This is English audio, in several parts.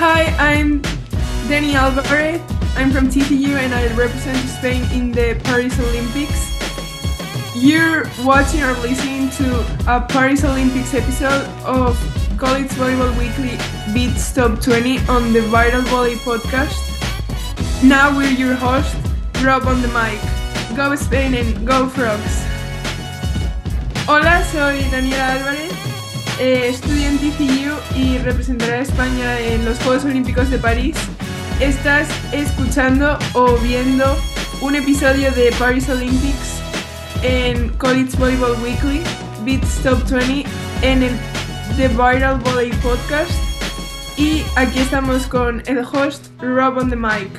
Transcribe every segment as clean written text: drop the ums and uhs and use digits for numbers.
Hi, I'm Dani Alvarez. I'm from TCU and I represent Spain in the Paris Olympics. You're watching or listening to a Paris Olympics episode of College Volleyball Weekly Beats Top 20 on the Viral Volley podcast. Now we're your host, Rob on the mic. Go Spain and go Frogs. Hola, soy Daniela Álvarez. Estudio en TCU y representaré a España en los Juegos Olímpicos de París. Estás escuchando o viendo un episodio de Paris Olympics en College Volleyball Weekly, Beats Top 20 en el The Viral Volley Podcast. Y aquí estamos con el host Rob on the mic.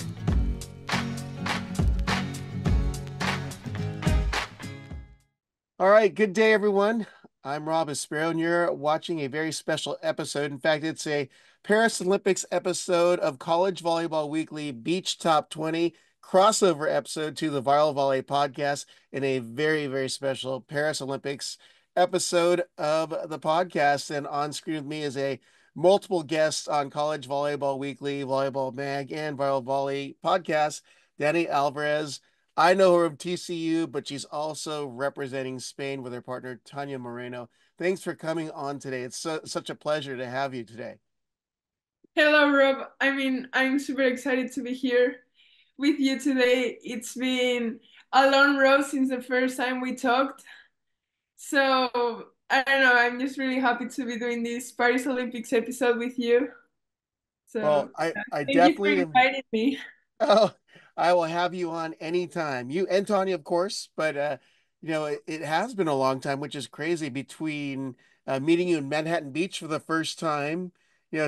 All right, good day, everyone. I'm Rob Espero, and you're watching a very special episode. In fact, it's a Paris Olympics episode of College Volleyball Weekly Beach Top 20 crossover episode to the Viral Volley podcast and a very, very special Paris Olympics episode of the podcast. And on screen with me is a multiple guests on College Volleyball Weekly, Volleyball Mag, and Viral Volley podcast, Dani Alvarez. I know her from TCU, but she's also representing Spain with her partner, Tania Moreno. Thanks for coming on today. It's such a pleasure to have you today. Hello, Rob. I'm super excited to be here with you today. It's been a long road since the first time we talked. So, I don't know, I'm just really happy to be doing this Paris Olympics episode with you. Well, So, I thank you for definitely am. inviting me. Oh, I will have you on anytime. You and Tanya, of course, but it has been a long time, which is crazy between meeting you in Manhattan Beach for the first time,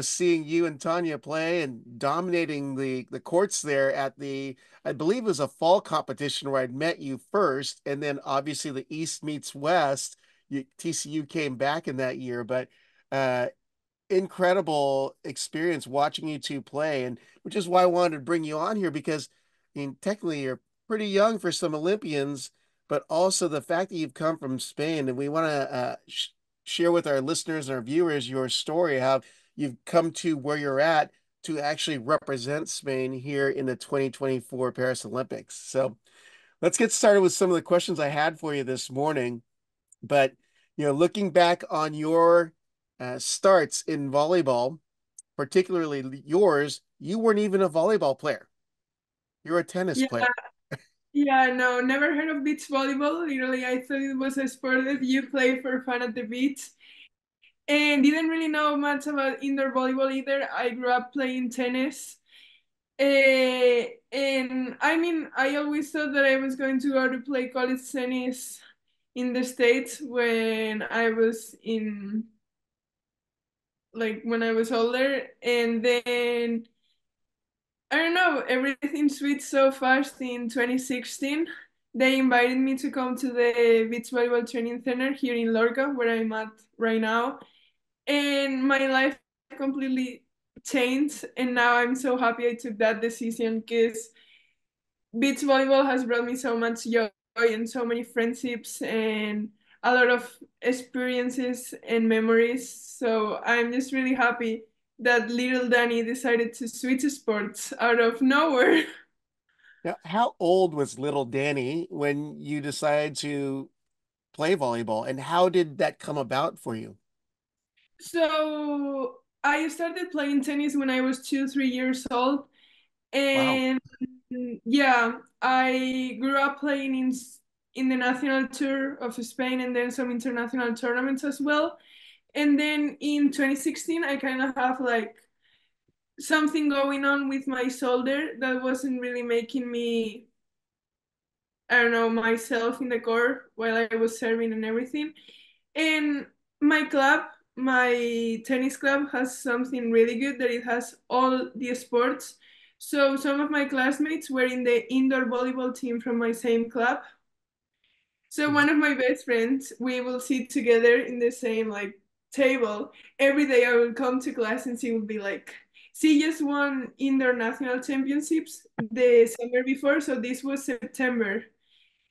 seeing you and Tanya play and dominating the courts there at I believe it was a fall competition where I'd met you first, and then obviously the East meets West. TCU came back in that year, but uh incredible experience watching you two play, and which is why I wanted to bring you on here because technically you're pretty young for some Olympians, but also the fact that you've come from Spain, and we want to share with our listeners and our viewers your story, how you've come to where you're at to actually represent Spain here in the 2024 Paris Olympics. So let's get started with some of the questions I had for you this morning. But looking back on your starts in volleyball, particularly yours, you weren't even a volleyball player. You're a tennis Yeah, player. yeah, no, never heard of beach volleyball. Literally, I thought it was a sport that you play for fun at the beach. And didn't really know much about indoor volleyball either. I grew up playing tennis. And I always thought that I was going to go to play college tennis in the States when I was when I was older. And then, I don't know, everything switched so fast in 2016. They invited me to come to the Beach Volleyball Training Center here in Lorca, where I'm at right now. And my life completely changed. And now I'm so happy I took that decision because beach volleyball has brought me so much joy and so many friendships and a lot of experiences and memories. So I'm just really happy that little Dani decided to switch sports out of nowhere. Now, how old was little Danny when you decided to play volleyball, and how did that come about for you? So I started playing tennis when I was 2, 3 years old. Wow. And yeah, I grew up playing in the national tour of Spain and then some international tournaments as well. And then in 2016, I kind of have like something going on with my shoulder that wasn't really making me, I don't know, myself in the court while I was serving and everything. And my club, my tennis club, has something really good that it has all the sports. So some of my classmates were in the indoor volleyball team from my same club. So one of my best friends, we will sit together in the same like table. Every day I will come to class and she will be like, she just won indoor national championships the summer before, so this was September.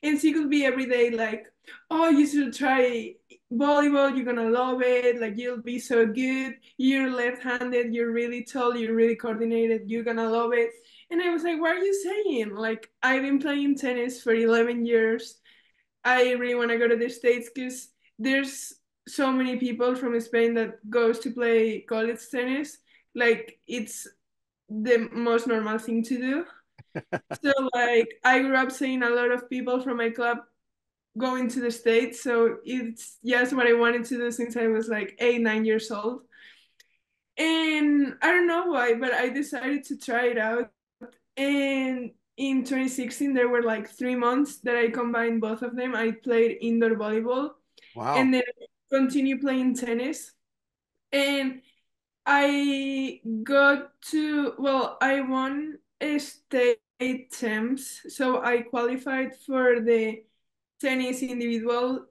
And she could be every day like, oh, you should try volleyball, you're gonna love it, like you'll be so good. You're left-handed, you're really tall, you're really coordinated, you're gonna love it. And I was like, what are you saying? Like, I've been playing tennis for 11 years. I really want to go to the States because there's so many people from Spain that goes to play college tennis. Like, it's the most normal thing to do. So like I grew up seeing a lot of people from my club going to the States. So it's just what I wanted to do since I was like 8, 9 years old. And I don't know why, but I decided to try it out. And in 2016, there were like 3 months that I combined both of them. I played indoor volleyball Wow. and then continued playing tennis. And I got to, well, I won a state champs. So I qualified for the tennis individual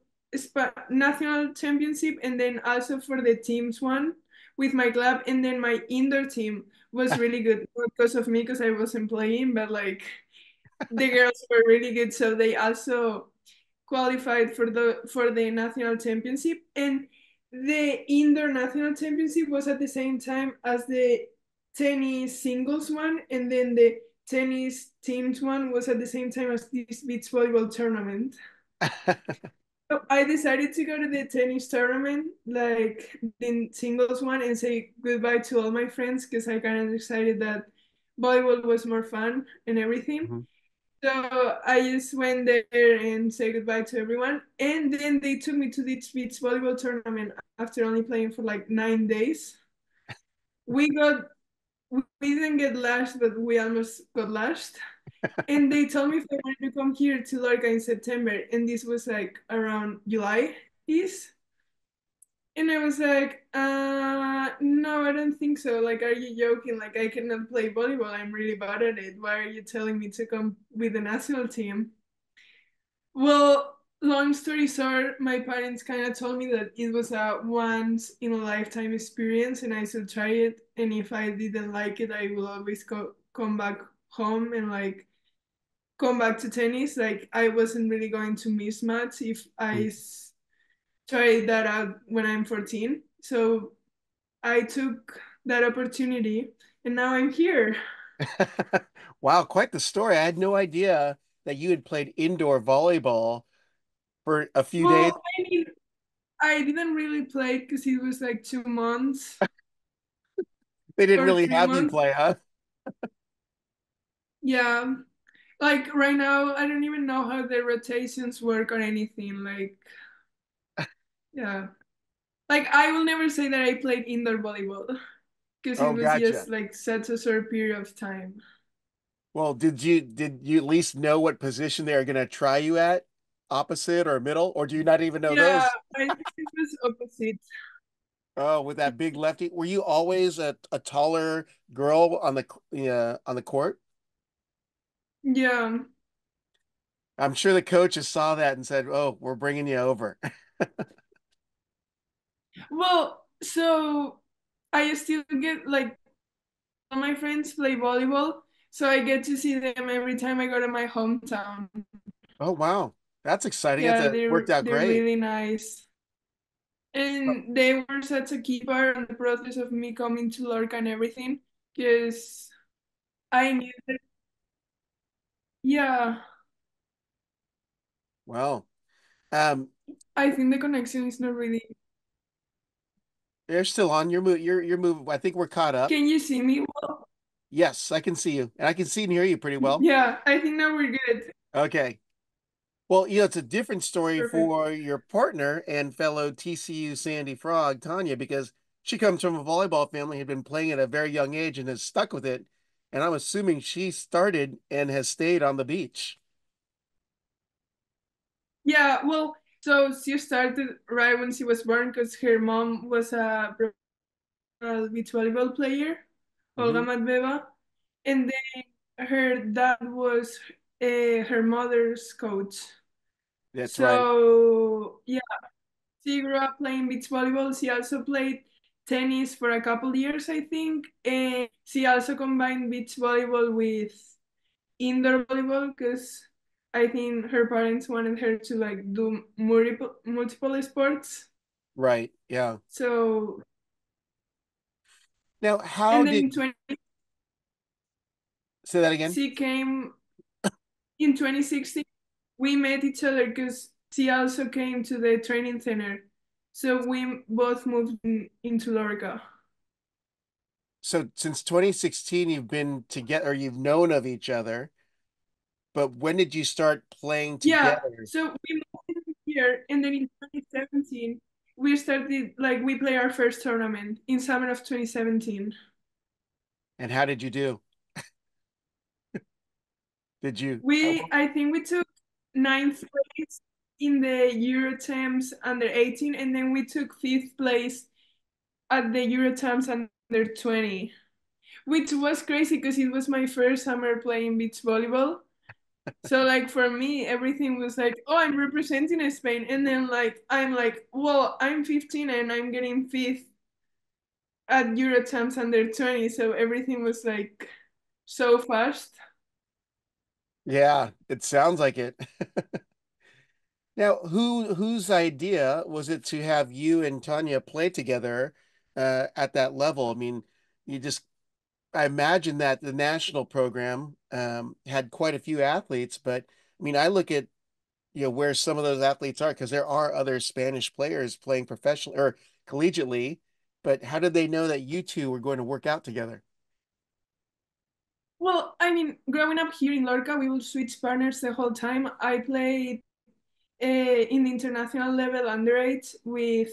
national championship and then also for the teams one with my club. And then my indoor team was really good, not because of me, because I wasn't playing, but like the girls were really good. So they also qualified for the national championship, and the indoor national championship was at the same time as the tennis singles one, and then the tennis teams one was at the same time as this beach volleyball tournament. So I decided to go to the tennis tournament, like the singles one, and say goodbye to all my friends because I kind of decided that volleyball was more fun and everything. Mhm. So I just went there and said goodbye to everyone. And then they took me to this beach volleyball tournament after only playing for like 9 days. We got we didn't get lashed, but we almost got lashed. And they told me if I wanted to come here to Lorca in September, and this was like around July is. And I was like, no, I don't think so. Like, are you joking? Like, I cannot play volleyball. I'm really bad at it. Why are you telling me to come with the national team? Well, long story short, my parents kind of told me that it was a once in a lifetime experience and I should try it. And if I didn't like it, I will always come back home and like come back to tennis. Like I wasn't really going to miss much if tried that out when I'm 14. So I took that opportunity and now I'm here. Wow, quite the story. I had no idea that you had played indoor volleyball for a few days. Well, I mean, I didn't really play because it was like 2 months They didn't or really three have you months. play, huh? Yeah. Like right now, I don't even know how the rotations work or anything. Like, yeah. Like I will never say that I played indoor volleyball because it Oh, was gotcha. just like such a short period of time. Well, did you at least know what position they were going to try you at? Opposite or middle, or do you not even know Yeah, those? I think it was opposite. Oh, with that big lefty, were you always a taller girl on the court? Yeah. I'm sure the coaches saw that and said, "Oh, we're bringing you over." Well, so I still get like all my friends play volleyball, so I get to see them every time I go to my hometown. Oh, wow. That's exciting. Yeah, Worked out they're great. really nice. And they were such a key part in the process of me coming to Lorca and everything, because I knew that, yeah, Wow. Um, I think the connection is not really. you're still on your move. Your move. I think we're caught up. Can you see me well? Yes, I can see you, and I can see and hear you pretty well. Yeah, I think now we're good. Okay. Well, it's a different story Perfect. for your partner and fellow TCU Sandy Frog, Tanya, because she comes from a volleyball family, had been playing at a very young age and has stuck with it. And I'm assuming she started and has stayed on the beach. Yeah, well, so she started right when she was born because her mom was a professional beach volleyball player, Olga Hmm. Matbeva, and then her dad was her mother's coach. That's right. So yeah, she grew up playing beach volleyball. She also played tennis for a couple years, I think, and she also combined beach volleyball with indoor volleyball because I think her parents wanted her to like do multiple sports. Right. Yeah. So, Now, how and then did in 20, say that again? she came in 2016. We met each other because she also came to the training center. So we both moved into Lorca. So since 2016, you've been together, or you've known of each other, but when did you start playing Yeah, together? so we moved here, and then in 2017, we started, like, we play our first tournament in summer of 2017. And how did you do? Did you? I think we took ninth place in the Euro Champs under 18, and then we took fifth place at the Euro Champs under 20, which was crazy because it was my first summer playing beach volleyball. So like for me, everything was like, oh, I'm representing Spain, and then like I'm like, well, I'm 15 and I'm getting fifth at Euro Champs under 20. So everything was like so fast. Yeah, it sounds like it. Now, whose idea was it to have you and Tanya play together at that level? I mean, you just I imagine that the national program had quite a few athletes, but I mean, I look at where some of those athletes are because there are other Spanish players playing professionally or collegiately, but how did they know that you two were going to work out together? Well, I mean, growing up here in Lorca, we would switch partners the whole time. I played in the international level underage with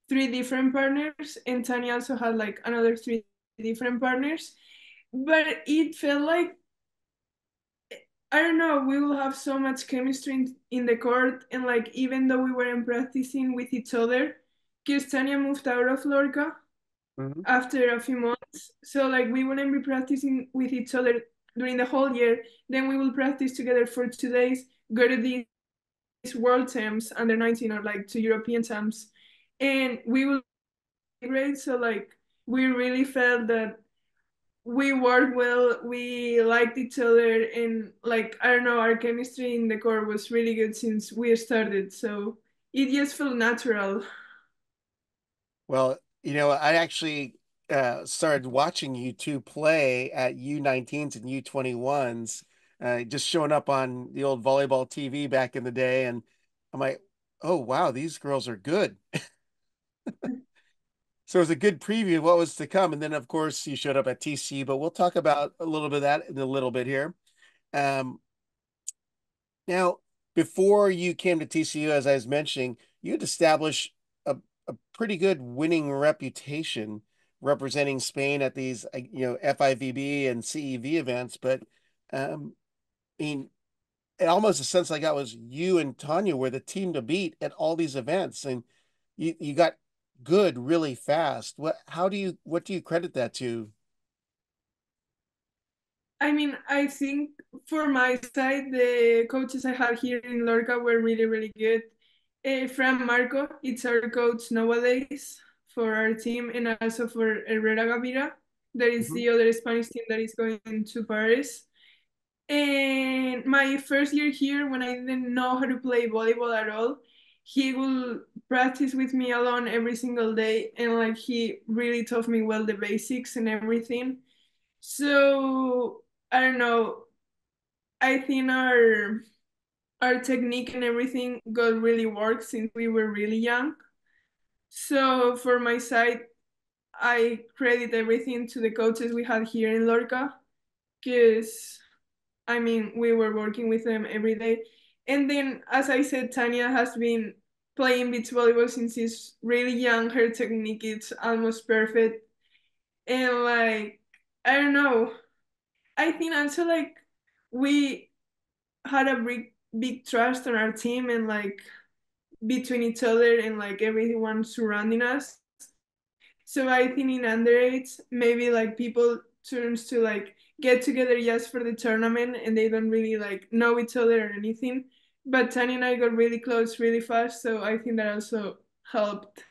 three different partners, and Tanya also had like another three different partners. But it felt like, I don't know, we will have so much chemistry in the court, and like even though we weren't practicing with each other, because Tanya moved out of Lorca Mhm. after a few months, so like we wouldn't be practicing with each other during the whole year. Then we will practice together for 2 days, go to these world champs under 19 or like to European champs, and we will be great. So like we really felt that we worked well, we liked each other, and like I don't know, our chemistry in the core was really good since we started. So it just felt natural. Well, I actually started watching you two play at U19s and U21s, just showing up on the old volleyball TV back in the day, and I'm like, oh wow, these girls are good. So it was a good preview of what was to come. And then, of course, you showed up at TCU, but we'll talk about a little bit of that in a little bit here. Um, Now, before you came to TCU, as I was mentioning, you'd established a pretty good winning reputation representing Spain at these, FIVB and CEV events. But I mean, it almost a sense like that was you and Tanya were the team to beat at all these events, and you got good really fast. What do you credit that to? I mean, I think for my side, the coaches I had here in Lorca were really, really good. From Marco, it's our coach nowadays for our team, and also for Herrera Gavira. That is Mhm. the other Spanish team that is going to Paris. And my first year here, when I didn't know how to play volleyball at all, he will practice with me alone every single day, and like he really taught me well the basics and everything. So I don't know. I think our technique and everything got really worked since we were really young. So for my side, I credit everything to the coaches we had here in Lorca, because I mean we were working with them every day. And then, as I said, Tanya has been playing beach volleyball since she's really young. Her technique is almost perfect, and like I don't know. I think also like we had a big trust on our team, and like between each other and like everyone surrounding us. So I think in underage, maybe like people turns to like get together just for the tournament, and they don't really like know each other or anything. But Tanya and I got really close really fast, so I think that also helped.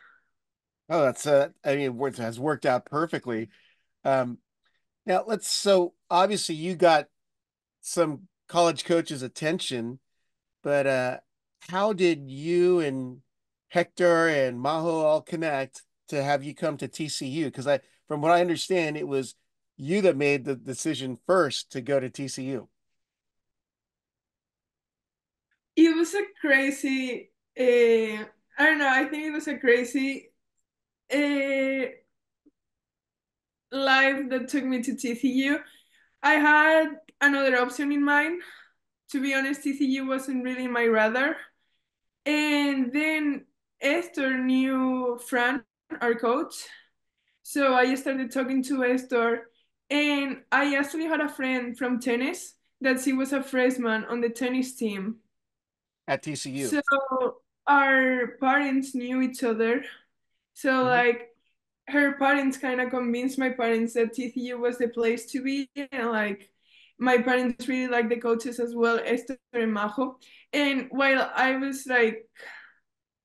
Oh, that's I mean, it has worked out perfectly. Um, Now so obviously you got some college coaches' attention, but how did you and Hector and Majo all connect to have you come to TCU? Because from what I understand, it was you that made the decision first to go to TCU. It was a crazy, I don't know, I think it was a crazy uh, life that took me to TCU. I had another option in mind. To be honest, TCU wasn't really my radar. And then Esther knew Fran, our coach. So I started talking to Esther. And I actually had a friend from tennis that she was a freshman on the tennis team. At TCU. So our parents knew each other. So Mhm. like her parents kind of convinced my parents that TCU was the place to be, and like my parents really like the coaches as well, Esther and Majo. And while I was like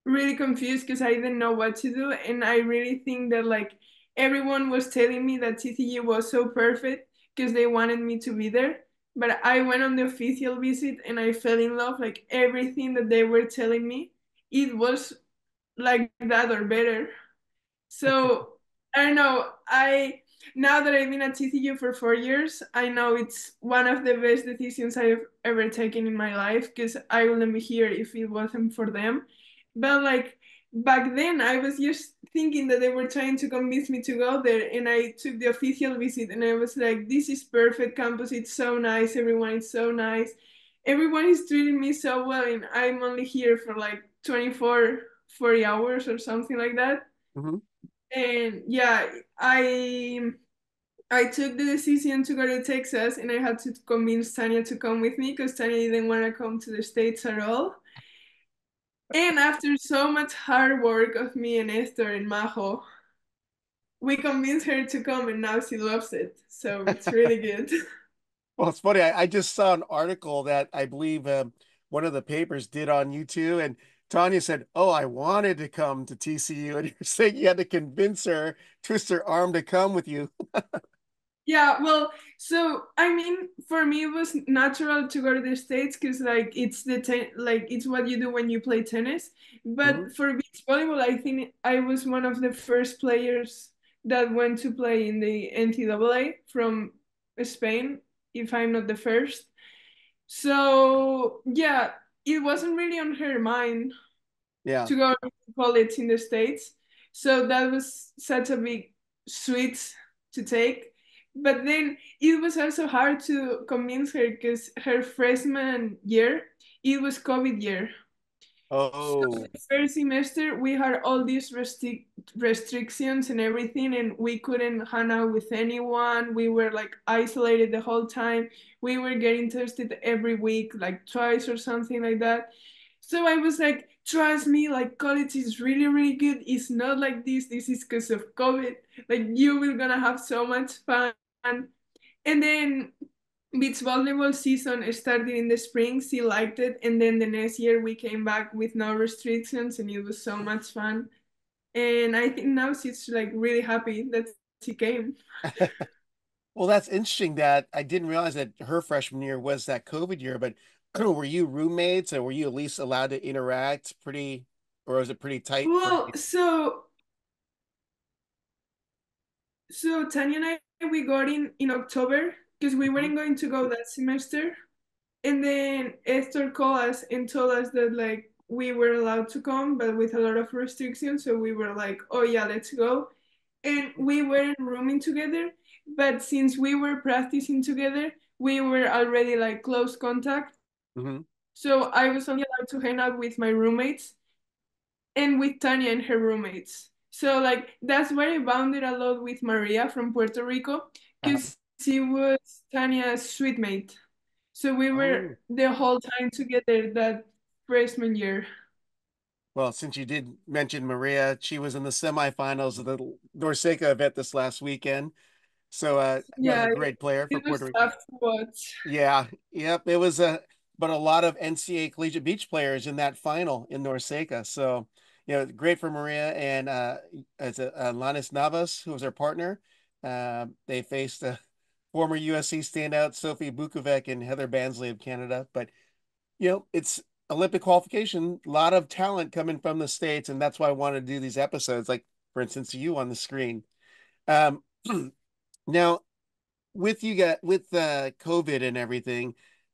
really confused because I didn't know what to do, and I really think that like everyone was telling me that TCU was so perfect because they wanted me to be there. But I went on the official visit and I fell in love. Like everything that they were telling me, it was like that or better. So I don't know. I Now that I've been at TCU for 4 years, I know it's one of the best decisions I've ever taken in my life because I wouldn't be here if it wasn't for them. But like back then, I was just thinking that they were trying to convince me to go there, and I took the official visit, and I was like, "This is perfect campus. It's so nice. Everyone is so nice. Everyone is treating me so well, and I'm only here for like 24, 40 hours or something like that." Mhm. And yeah, I took the decision to go to Texas, and I had to convince Tania to come with me because Tania didn't want to come to the States at all. And after so much hard work of me and Esther and Majo, we convinced her to come, and now she loves it. So it's really good. Well, it's funny. I just saw an article that I believe one of the papers did on you too, and Tanya said, "Oh, I wanted to come to TCU," and you're saying you had to convince her, twist her arm to come with you. Yeah, well, so I mean, for me, it was natural to go to the States because, like, like it's what you do when you play tennis. Mhm. But for beach volleyball, I think I was one of the first players that went to play in the NCAA from Spain, if I'm not the first. So yeah, it wasn't really on her mind Yeah. to go to college in the States. So that was such a big switch to take. But then it was also hard to convince her because her freshman year, it was COVID year. So Oh, the first semester we had all these restrictions and everything, and we couldn't hang out with anyone. We were like isolated the whole time. We were getting tested every week, like twice or something like that. So I was like, trust me, like college is really, really good. It's not like this. This is because of COVID. Like you will gonna have so much fun. And then beach volleyball season started in the spring. She liked it, and then the next year we came back with no restrictions, and it was so much fun. And I think now she's like really happy that she came. well, that's interesting that I didn't realize that her freshman year was that COVID year, but were you roommates and were you at least allowed to interact or was it pretty tight for Well, you? so Tanya and I we got in October because we Mhm. weren't going to go that semester, and then Esther called us and told us that like we were allowed to come, but with a lot of restrictions. So we were like, oh yeah, let's go. And we weren't rooming together, but since we were practicing together, we were already like close contact. Mhm. So I was only allowed to hang out with my roommates and with Tanya and her roommates. So like that's where I bonded a lot with Maria from Puerto Rico Uh-huh. because she was Tanya's sweet mate. So we were Oh. the whole time together that freshman year. Well, since you did mention Maria, she was in the semifinals of the Norseca event this last weekend. So another Yeah, great player for it was Puerto Rico. tough to watch. Yeah, yep. It was but a lot of NCAA Collegiate Beach players in that final in Norseca. So, great for Maria and as Lannis Navas, who was her partner. They faced former USC standout Sophie Bukovic and Heather Bansley of Canada. But it's Olympic qualification, a lot of talent coming from the States, and that's why I wanted to do these episodes, like for instance, you on the screen. Um, now with you got with COVID and everything,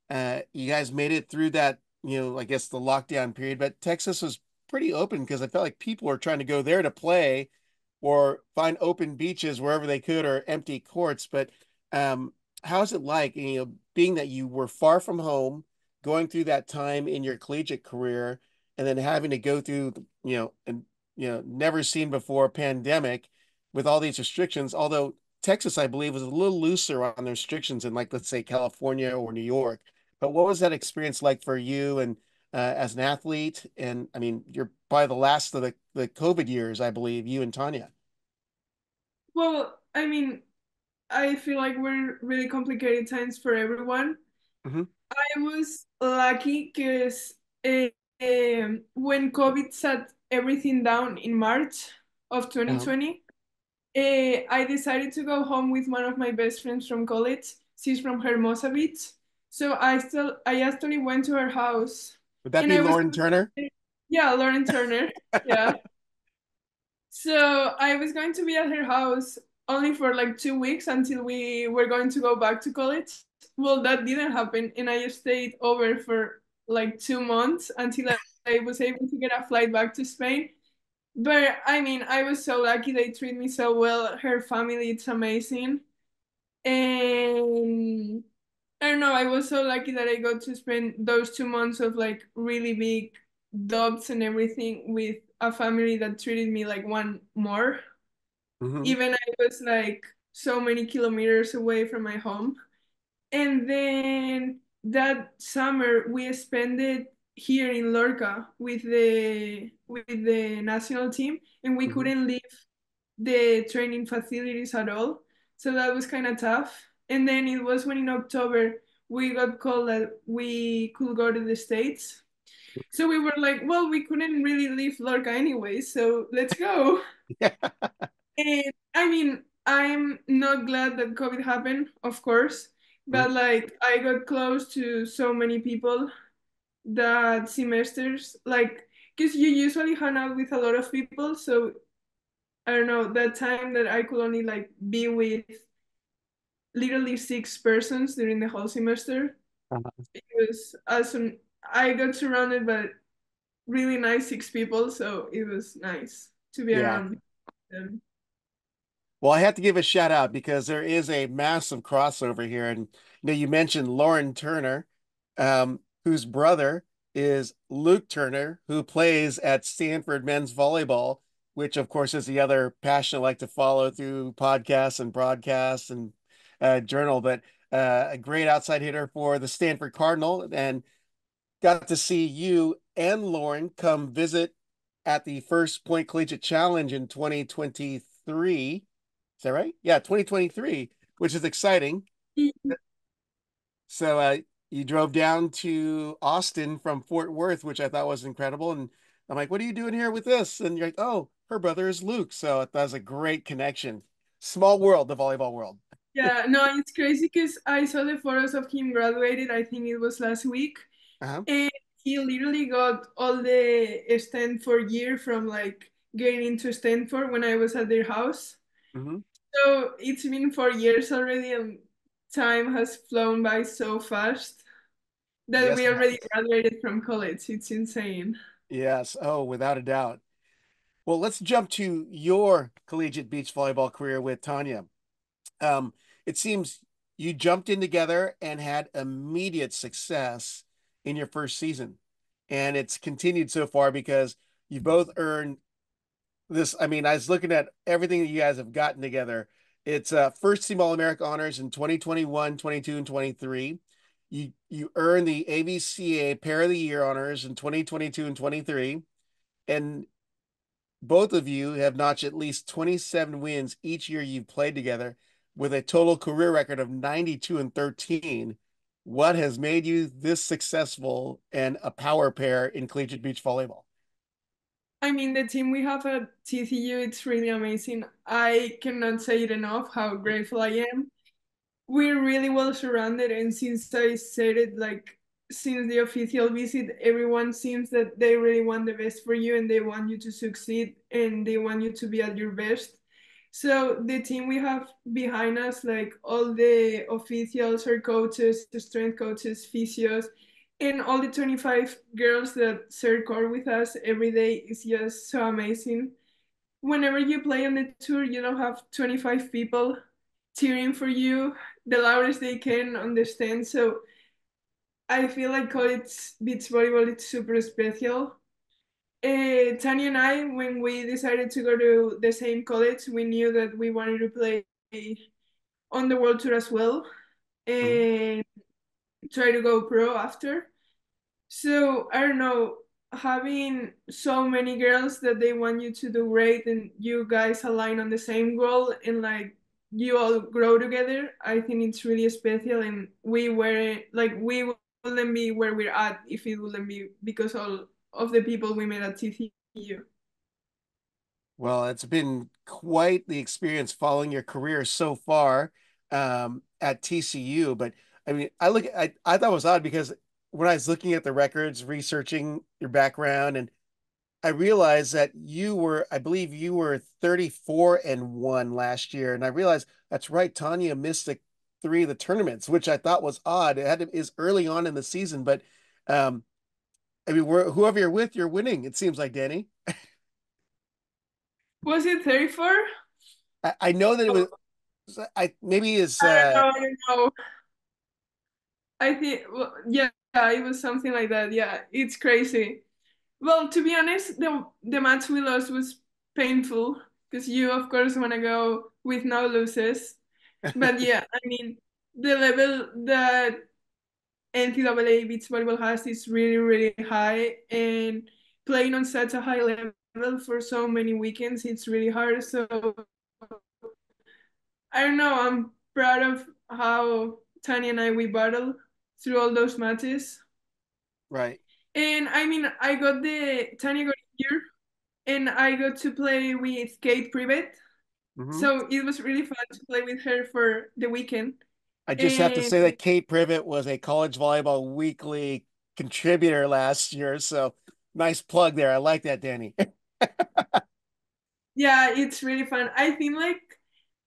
you guys made it through that, I guess the lockdown period, but Texas was pretty open because I felt like people were trying to go there to play or find open beaches wherever they could or empty courts. But um, how's it like, being that you were far from home, going through that time in your collegiate career, and then having to go through, and never seen before pandemic with all these restrictions, although Texas, I believe, was a little looser on the restrictions than, like, let's say California or New York. But what was that experience like for you and as an athlete? And I mean, you're probably the last of the COVID years, I believe, you and Tania. Well, I mean, I feel like we're really complicated times for everyone. Hmm. I was lucky because when COVID shut everything down in March of Um, 2020, I decided to go home with one of my best friends from college. She's from Hermosa Beach. So I actually went to her house would that and be I was, Lauren Turner? yeah, Lauren Turner. Yeah. So I was going to be at her house only for like 2 weeks until we were going to go back to college. Well, that didn't happen, and I stayed over for like 2 months until I was able to get a flight back to Spain. But I mean, I was so lucky. They treat me so well. Her family, it's amazing. And I don't know, I was so lucky that I got to spend those 2 months of like really big dogs and everything with a family that treated me like one more. Hmm. Even I was like so many kilometers away from my home. And then that summer we spent it here in Lorca with the national team, and we Hmm. couldn't leave the training facilities at all. So that was kind of tough. And then it was when in October we got called that we could go to the States. So we were like, well, we couldn't really leave Lorca anyway, so let's go. Yeah. And I mean, I'm not glad that COVID happened, of course, Mhm. but like I got close to so many people that semesters, like, because you usually hang out with a lot of people. So I don't know, that time that I could only like be with literally 6 persons during the whole semester, Uh-huh. it was awesome. I got surrounded by really nice 6 people, so it was nice to be Yeah. around them. Well, I have to give a shout out because there is a massive crossover here. And you mentioned Lauren Turner, whose brother is Luke Turner, who plays at Stanford men's volleyball, which of course is the other passion I like to follow through podcasts and broadcasts and journal. But a great outside hitter for the Stanford Cardinal, and got to see you and Lauren come visit at the First Point Collegiate Challenge in 2023. Is that right? Yeah, 2023, which is exciting. So you drove down to Austin from Fort Worth, which I thought was incredible. And I'm like, what are you doing here with this? And you're like, oh, her brother is Luke. So that was a great connection. Small world, the volleyball world. Yeah, no, it's crazy because I saw the photos of him graduated, I think it was last week, Uh-huh. and he literally got all the Stanford year from like getting into Stanford when I was at their house. Hmm. So it's been 4 years already, and time has flown by so fast that Yes, we it already has. graduated from college. It's insane. Yes. Oh, without a doubt. Well, let's jump to your collegiate beach volleyball career with Tania. Um, it seems you jumped in together and had immediate success in your first season. And it's continued so far because you both earned this. I mean, I was looking at everything that you guys have gotten together. It's first team All America honors in 2021, 22, and 23. You earned the AVCA Pair of the Year honors in 2022 and 23. And both of you have notched at least 27 wins each year you've played together with a total career record of 92 and 13. What has made you this successful and a power pair in collegiate beach volleyball? I mean, the team we have at TCU, it's really amazing. I cannot say it enough how grateful I am. We're really well surrounded, and since I said it, like since the official visit, everyone seems that they really want the best for you and they want you to succeed and they want you to be at your best. So the team we have behind us, like all the officials or coaches, the strength coaches, physios, and all the 25 girls that serve court with us every day is just so amazing. Whenever you play on the tour, you don't have 25 people cheering for you the loudest they can understand. So I feel like college beach volleyball is super special. Tanya and I, when we decided to go to the same college, we knew that we wanted to play on the world tour as well Mhm. and try to go pro after. So I don't know, having so many girls that they want you to do great and you guys align on the same goal and like you all grow together, I think it's really special. And we were like we wouldn't be where we're at if it wouldn't be because all of the people we met at TCU. Well, it's been quite the experience following your career so far at TCU. But I mean, I thought it was odd because when I was looking at the records, researching your background, and I realized that I believe you were 34-1 last year. And I realized that's right, Tanya missed three of the tournaments, which I thought was odd. Is early on in the season, but um, I mean, whoever you're with, you're winning, it seems like, Danny. Was it 34? I know that it was I maybe is I don't know. I don't know. I think, well, yeah, it was something like that. Yeah, it's crazy. Well, to be honest, the match we lost was painful because you, of course, want to go with no losses. But yeah, I mean, the level that NCAA beach volleyball has is really, really high, and playing on such a high level for so many weekends, it's really hard. So I don't know. I'm proud of how Tanya and I we battled through all those matches. right. And I mean, I got the Tanya got here, and I got to play with Kate Privet. Hmm. So it was really fun to play with her for the weekend. I just have to And say that Kate Privet was a College Volleyball Weekly contributor last year, so nice plug there. I like that, Danny. yeah, it's really fun. I think like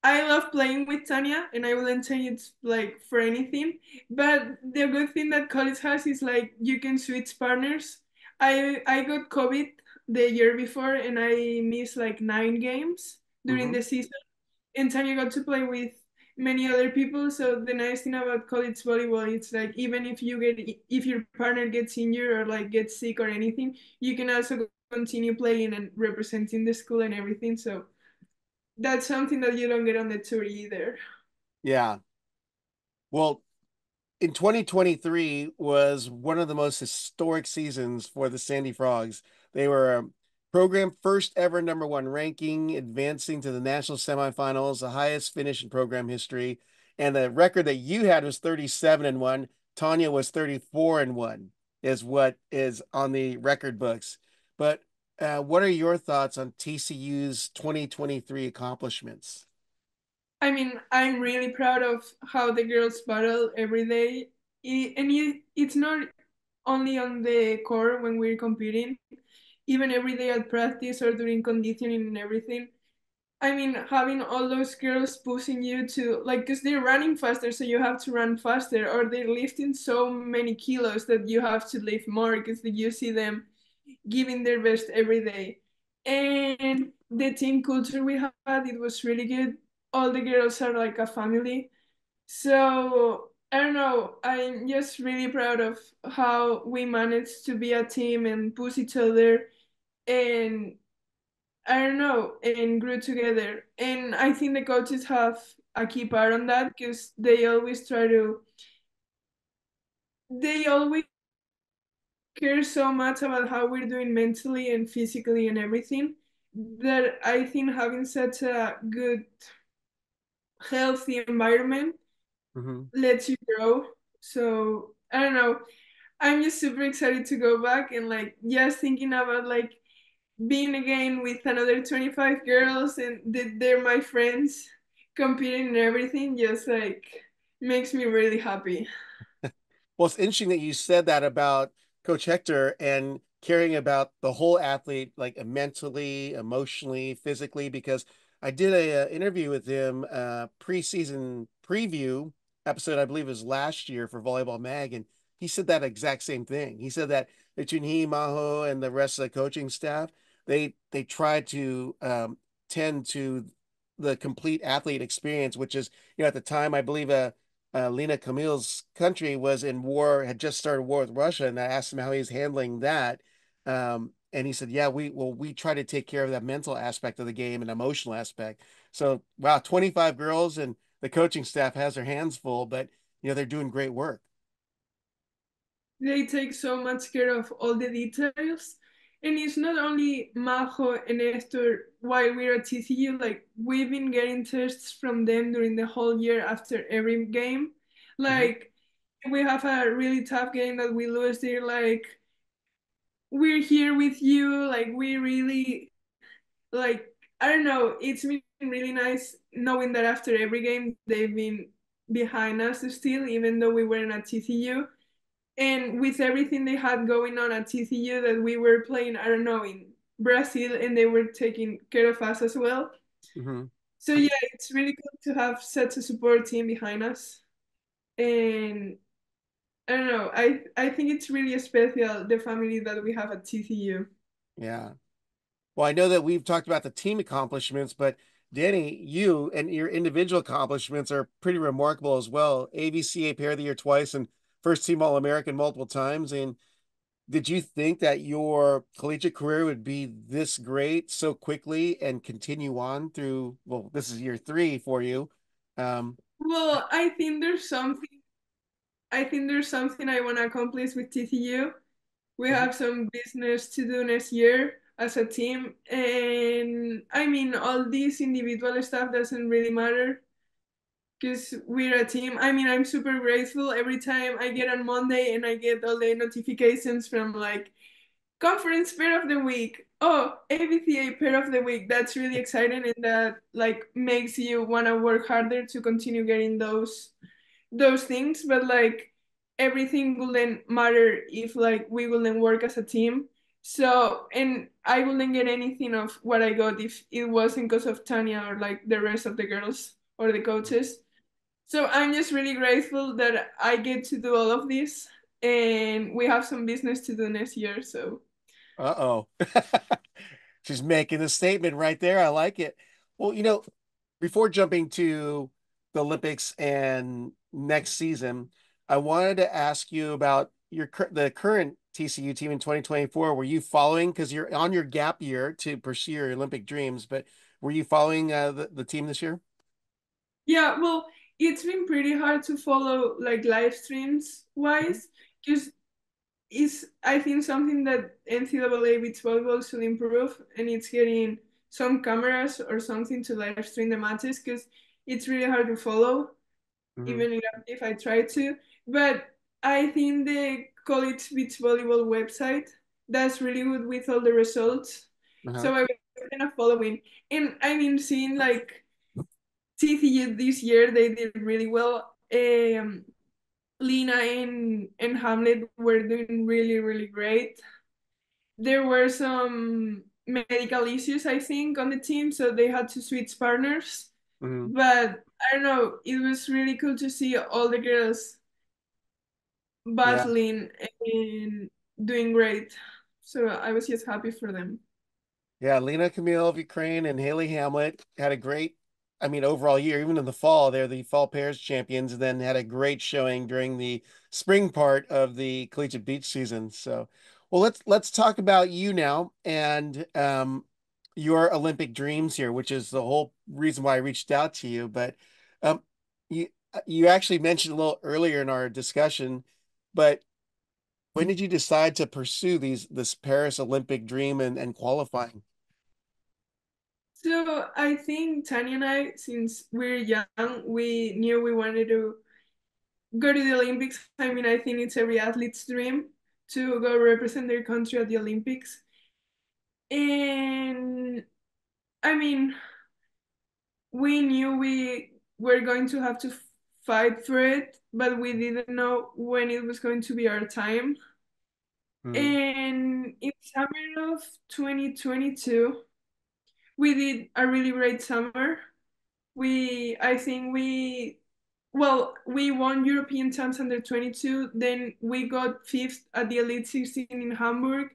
I love playing with Tanya, and I wouldn't change it like for anything. But the good thing that college has is like you can switch partners. I got COVID the year before, and I missed like 9 games during Hmm. the season. And Tanya got to play with many other people. So the nice thing about college volleyball, it's like even if your partner gets injured or like gets sick or anything, you can also continue playing and representing the school and everything. So that's something that you don't get on the tour either. Yeah. Well, in 2023 was one of the most historic seasons for the Sandy Frogs. They were program first ever #1 ranking, advancing to the national semifinals, the highest finish in program history. And the record that you had was 37-1. Tanya was 34-1, is what is on the record books. But what are your thoughts on TCU's 2023 accomplishments? I mean, I'm really proud of how the girls battle every day. It's not only on the court when we're competing, even every day at practice or during conditioning and everything. I mean, having all those girls pushing you to, like, because they're running faster, so you have to run faster, or they're lifting so many kilos that you have to lift more because you see them giving their best every day. And the team culture we had, it was really good. All the girls are like a family. So I don't know. I'm just really proud of how we managed to be a team and push each other and I don't know and grew together. And I think the coaches have a key part on that because they always care so much about how we're doing mentally and physically and everything that I think having such a good, healthy environment Hmm. lets you grow. So I don't know. I'm just super excited to go back and like just thinking about like being again with another 25 girls and they're my friends competing and everything just like makes me really happy. Well, it's interesting that you said that about Coach Hector and caring about the whole athlete, like mentally, emotionally, physically, because I did a interview with him, preseason preview episode, I believe it was last year for Volleyball Mag, and he said that exact same thing. He said that between he, Majo, and the rest of the coaching staff, they try to tend to the complete athlete experience, which is, at the time, I believe Lena Camille's country was in war, had just started war with Russia, and I asked him how he's handling that. And he said, "Yeah, we try to take care of that mental aspect of the game and emotional aspect." So, wow, 25 girls and the coaching staff has their hands full, but they're doing great work. They take so much care of all the details. And it's not only Majo and Hector while we're at TCU, like we've been getting texts from them during the whole year after every game. Mhm. Like we have a really tough game that we lose, they're like, we're here with you, like we really like I don't know, it's been really nice knowing that after every game they've been behind us still, even though we weren't at TCU. And with everything they had going on at TCU that we were playing, I don't know, in Brazil, and they were taking care of us as well. Mhm. So yeah, it's really cool to have such a support team behind us. And I don't know, I think it's really special the family that we have at TCU. Yeah. Well, I know that we've talked about the team accomplishments, but Dani, you and your individual accomplishments are pretty remarkable as well. AVCA Player of the Year twice and first team All American multiple times. And did you think that your collegiate career would be this great so quickly and continue on through? Well, this is year three for you. Um, Well, I think there's something I want to accomplish with TCU. We mhm, have some business to do next year as a team, and I mean all this individual stuff doesn't really matter because we're a team. I mean, I'm super grateful every time I get on Monday and I get all the notifications from like conference pair of the week. Oh, ABCA pair of the week. That's really exciting, and that like makes you want to work harder to continue getting those things. But like everything wouldn't matter if like we wouldn't work as a team. So, and I wouldn't get anything of what I got if it wasn't because of Tania or like the rest of the girls or the coaches. So I'm just really grateful that I get to do all of this, and we have some business to do next year. So uh-oh. She's making a statement right there. I like it. Well, before jumping to the Olympics and next season, I wanted to ask you about the current TCU team in 2024. Were you following, because you're on your gap year to pursue your Olympic dreams, but were you following the team this year? yeah, well, it's been pretty hard to follow like live streams Mhm. wise because is I think something that NCAA beach volleyball should improve, and it's getting some cameras or something to live stream the matches because it's really hard to follow, Mhm. even if I try to. But I think the College Beach Volleyball website does really good with all the results. Uh-huh. So I was kind of following, and I mean, seeing like TCU this year, they did really well. Lena and Hamlet were doing really, really great. There were some medical issues, I think, on the team, so they had to switch partners. Mhm. But I don't know, it was really cool to see all the girls Yeah. battling and doing great. So I was just happy for them. Yeah, Lena Camille of Ukraine and Haley Hamlet had a great, I mean, overall year. Even in the fall, they're the fall pairs champions, and then had a great showing during the spring part of the Collegiate Beach season. So, well, let's talk about you now and your Olympic dreams here, which is the whole reason why I reached out to you. But um, you you actually mentioned a little earlier in our discussion, but when did you decide to pursue this Paris Olympic dream and qualifying? So I think Tanya and I, since we're young, we knew we wanted to go to the Olympics. I mean, I think it's every athlete's dream to go represent their country at the Olympics. And I mean, we knew we were going to have to fight for it, but we didn't know when it was going to be our time. Mhm. And in summer of 2022, we did a really great summer. I think we won European Champs under 22. Then we got fifth at the Elite 16 in Hamburg,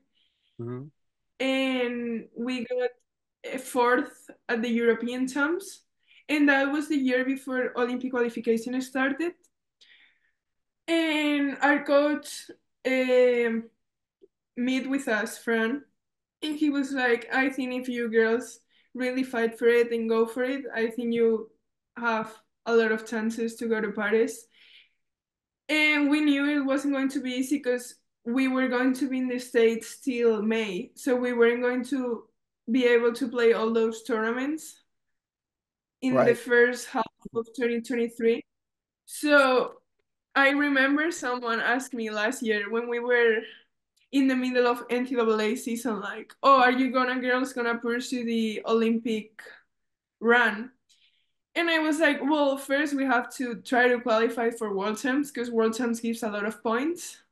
Mhm. and we got fourth at the European Champs. And that was the year before Olympic qualification started. And our coach um, met with us, Fran, and he was like, I think if you girls really fight for it and go for it, I think you have a lot of chances to go to Paris. And we knew it wasn't going to be easy because we were going to be in the States till May. So we weren't going to be able to play all those tournaments in the Right. first half of 2023. So I remember someone asked me last year when we were in the middle of NCAA season, like, oh, are you girls gonna pursue the Olympic run? And I was like, well, first we have to try to qualify for World Champs because World Champs gives a lot of points.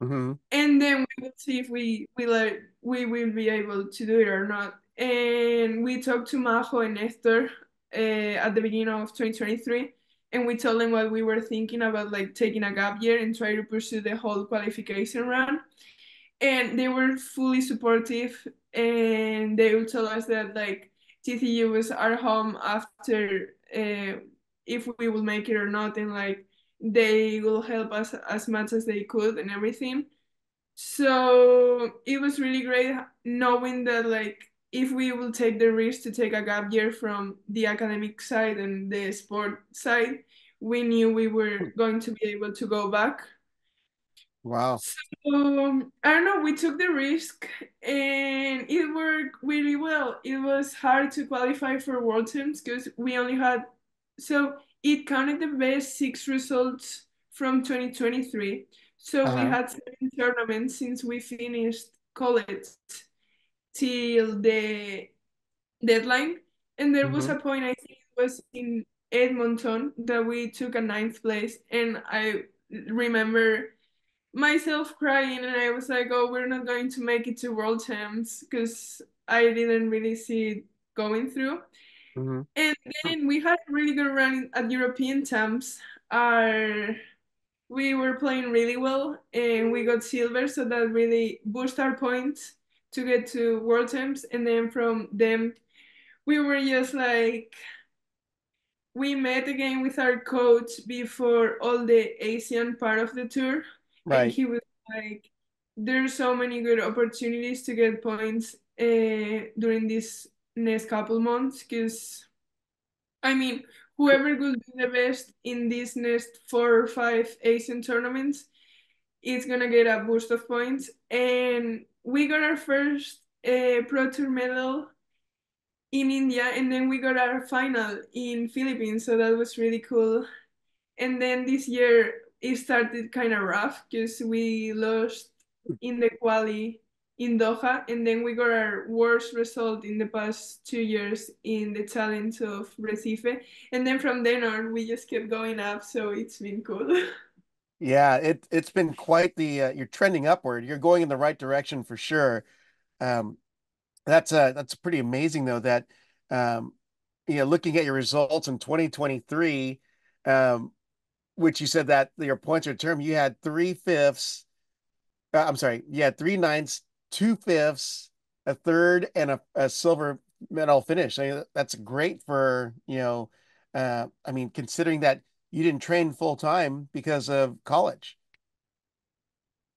Mhm. And then we will see if we will be able to do it or not. And we talked to Majo and Hector at the beginning of 2023, and we told them what we were thinking about, like taking a gap year and try to pursue the whole qualification run. And they were fully supportive, and they would tell us that like TCU was our home after if we will make it or not, and like they will help us as much as they could and everything. So it was really great knowing that like if we will take the risk to take a gap year from the academic side and the sport side, we knew we were going to be able to go back. Wow. So I don't know, we took the risk and it worked really well. It was hard to qualify for World Teams because we only had, so it counted the best six results from 2023. So we Uh-huh. had seven tournaments since we finished college till the deadline. And there was Mhm. a point, I think it was in Edmonton, that we took a ninth place. And I remember myself crying, and I was like, oh, we're not going to make it to World Champs because I didn't really see it going through. Mhm. And then we had a really good run at European Champs. Our We were playing really well and we got silver, so that really boosted our points to get to World Champs. And then from them, we were just like, we met again with our coach before all the Asian part of the tour, and Right. he was like, "There's so many good opportunities to get points during this next couple months, because I mean, whoever will be the best in these next 4 or 5 Asian tournaments is gonna get a boost of points." And we got our first Pro Tour medal in India, and then we got our final in Philippines, so that was really cool. And then this year it started kind of rough because we lost in the quali in Doha, and then we got our worst result in the past 2 years in the challenge of Recife, and then from then on we just kept going up, so it's been cool. Yeah, it's been quite the you're trending upward. You're going in the right direction for sure. Um, that's pretty amazing though that um looking at your results in 2023, um, which you said that your points are term, you had three fifths, I'm sorry, you had three ninths, two fifths, a third, and a silver medal finish. I mean, that's great for, I mean, considering that you didn't train full time because of college.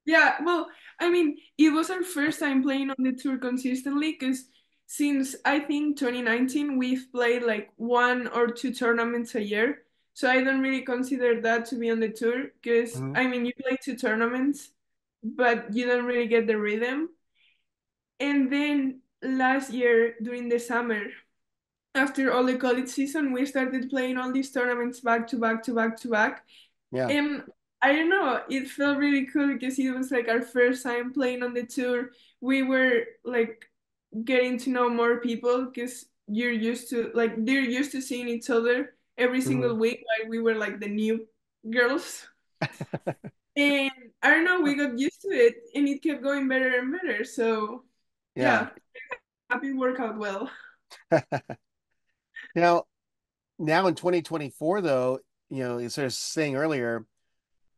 Yeah, well, I mean, it was our first time playing on the tour consistently because since I think 2019, we've played like one or two tournaments a year. So I don't really consider that to be on the tour because Mhm. I mean, you play two tournaments, but you don't really get the rhythm. And then last year during the summer, after all the college season, we started playing all these tournaments back to back to back to back. Yeah. And I don't know, it felt really cool because it was like our first time playing on the tour. We were like getting to know more people because you're used to, like, they're used to seeing each other every Mhm. single week, like we were like the new girls. And I don't know, we got used to it and it kept going better and better. So Yeah. yeah, happy work out well. Now, now in 2024, though, as I was saying earlier,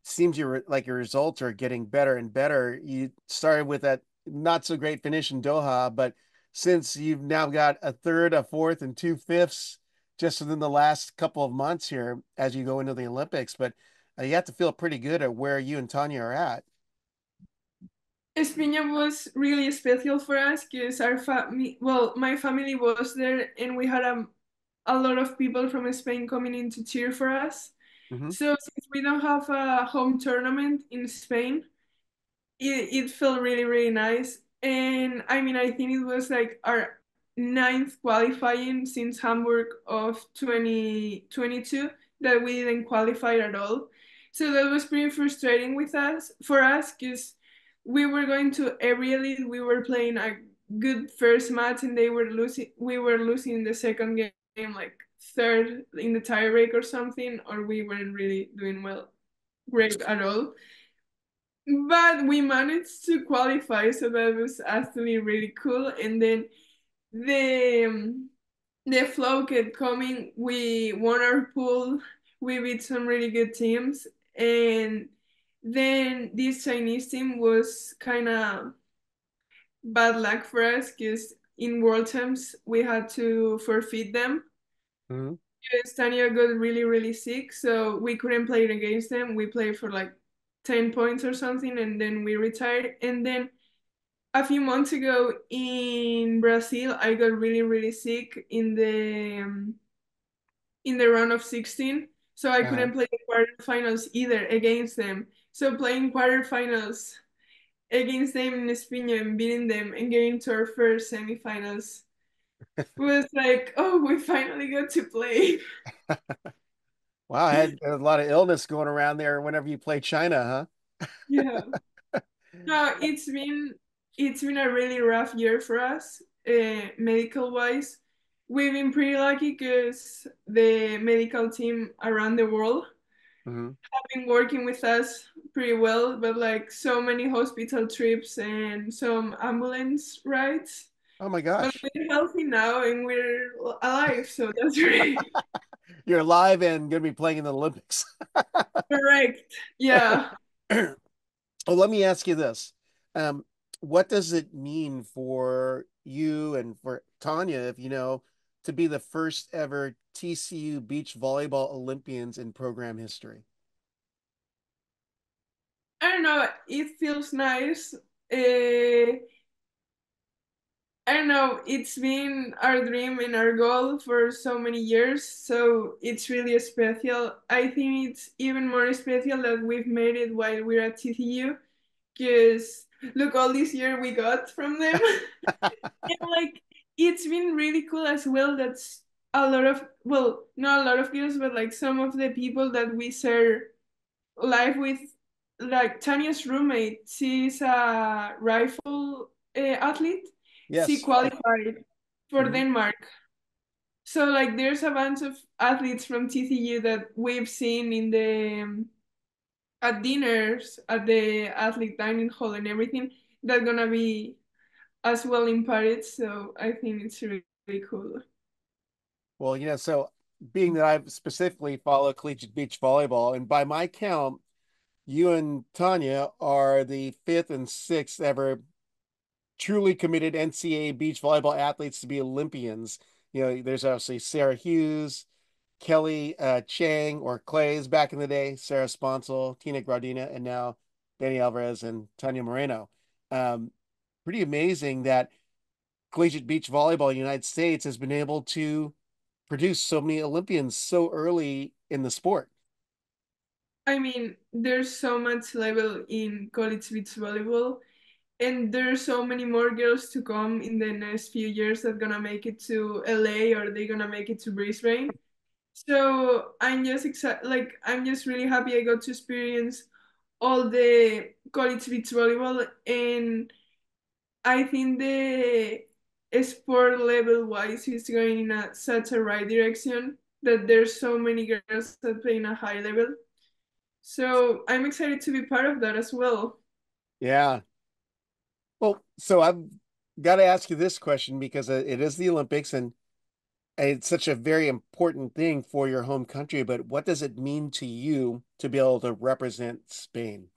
seems like your results are getting better and better. You started with that not so great finish in Doha, but since you've now got a third, a fourth, and two fifths just within the last couple of months here as you go into the Olympics, but you have to feel pretty good at where you and Tania are at. España was really special for us because our family, well, my family was there and we had a lot of people from Spain coming in to cheer for us. Hmm. So since we don't have a home tournament in Spain, it felt really, really nice. And I mean, I think it was like our ninth qualifying since Hamburg of 2022 that we didn't qualify at all. So that was pretty frustrating with us for us because we were going to every elite, we were playing a good first match and we were losing the second game like third in the tiebreak or something, or we weren't really doing well great at all. But we managed to qualify, so that was actually really cool. And then the um, the flow kept coming. We won our pool. We beat some really good teams, and then this Chinese team was kind of bad luck for us because in world terms we had to forfeit them. Hmm. Yes, Tania got really, really sick, so we couldn't play against them. We played for like 10 points or something, and then we retired. And then a few months ago in Brazil, I got really, really sick in the round of 16, so I Uh-huh. couldn't play the quarterfinals either against them. So playing quarterfinals against them in Espina and beating them and getting to our first semifinals was like, oh, we finally got to play. Wow, I had a lot of illness going around there whenever you play China, Yeah. huh? No, it's been a really rough year for us, medical wise. We've been pretty lucky because the medical team around the world Hmm. have been working with us pretty well, but like so many hospital trips and some ambulance rides. Oh my But gosh. we're healthy now and we're alive, so that's great. You're live and going to be playing in the Olympics. Correct. Yeah. Well, let me ask you this. Um, what does it mean for you and for Tania, if you know, to be the first ever TCU Beach Volleyball Olympians in program history? I don't know, it feels nice. Uh, I don't know, it's been our dream and our goal for so many years, so it's really special. I think it's even more special that we've made it while we're at TCU, because look, all this year we got from them. And like, it's been really cool as well. That's a lot of, well, not a lot of girls, but like some of the people that we share life with, like Tania's roommate, she's a rifle athlete. She Yes. qualified for Hmm. Denmark. So like there's a bunch of athletes from TCU that we've seen in the at dinners at the athlete dining hall and everything that gonna be as well in Paris. So I think it's really, really cool. Well, so being that I've specifically followed Collegiate Beach Volleyball, and by my count, you and Tania are the fifth and sixth ever truly committed NCAA beach volleyball athletes to be Olympians. There's obviously Sarah Hughes, Kelly Chang or Clays back in the day, Sarah Sponsel, Tina Gradina, and now Dani Alvarez and Tania Moreno. Um, Pretty amazing that Collegiate Beach Volleyball in the United States has been able to produce so many Olympians so early in the sport. I mean, there's so much level in college beach volleyball, and there's so many more girls to come in the next few years that gonna make it to LA or they're gonna make it to Brisbane. So I'm just excited. Like I'm just really happy I got to experience all the college beach volleyball, and I think the sport level wise is going in such a right direction that there's so many girls that play in a high level. So I'm excited to be part of that as well. Yeah. Well, so I've got to ask you this question because it is the Olympics and it's such a very important thing for your home country. But what does it mean to you to be able to represent Spain?